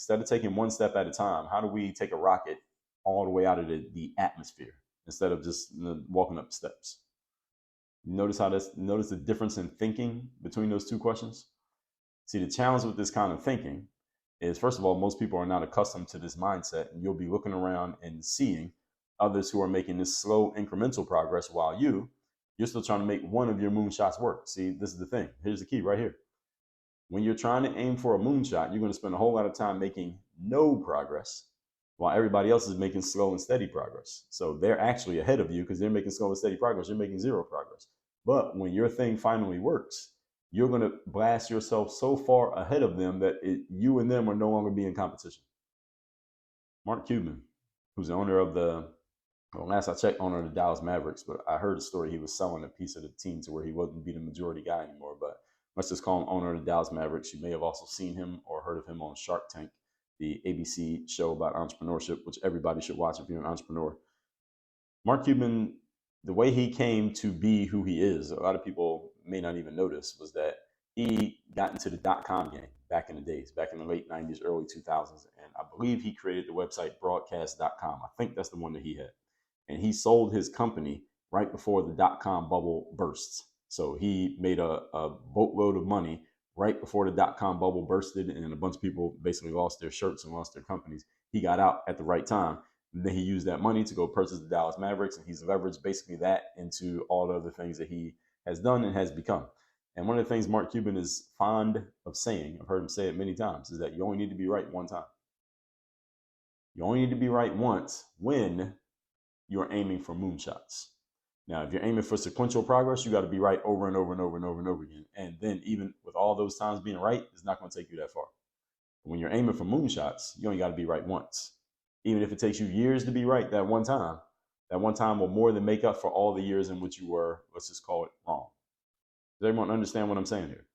Instead of taking one step at a time, how do we take a rocket all the way out of the atmosphere instead of just walking up steps? Notice notice the difference in thinking between those two questions. See, the challenge with this kind of thinking is, first of all, most people are not accustomed to this mindset, and you'll be looking around and seeing others who are making this slow incremental progress while you're still trying to make one of your moonshots work. See, this is the thing. Here's the key right here. When you're trying to aim for a moonshot, you're going to spend a whole lot of time making no progress while everybody else is making slow and steady progress. So they're actually ahead of you because they're making slow and steady progress. You're making zero progress. But when your thing finally works, you're going to blast yourself so far ahead of them that you and them are no longer being competition. Mark Cuban, who's the owner of last I checked, owner of the Dallas Mavericks, but I heard a story he was selling a piece of the team to where he wasn't be the majority guy anymore. But let's just call him owner of the Dallas Mavericks. You may have also seen him or heard of him on Shark Tank, the ABC show about entrepreneurship, which everybody should watch if you're an entrepreneur. Mark Cuban, the way he came to be who he is, a lot of people may not even notice, was that he got into the .com game back in the days, back in the late 90s, early 2000s. And I believe he created the website broadcast.com. I think that's the one that he had. And he sold his company right before the .com bubble burst. So he made a boatload of money right before the .com bubble bursted, and a bunch of people basically lost their shirts and lost their companies. He got out at the right time. And then he used that money to go purchase the Dallas Mavericks, and he's leveraged basically that into all the other things that he has done and has become. And one of the things Mark Cuban is fond of saying, I've heard him say it many times, is that you only need to be right one time. You only need to be right once when you're aiming for moonshots. Now, if you're aiming for sequential progress, you got to be right over and over and over and over and over again. And then even with all those times being right, it's not going to take you that far. When you're aiming for moonshots, you only got to be right once. Even if it takes you years to be right that one time will more than make up for all the years in which you were, let's just call it, wrong. Does everyone understand what I'm saying here?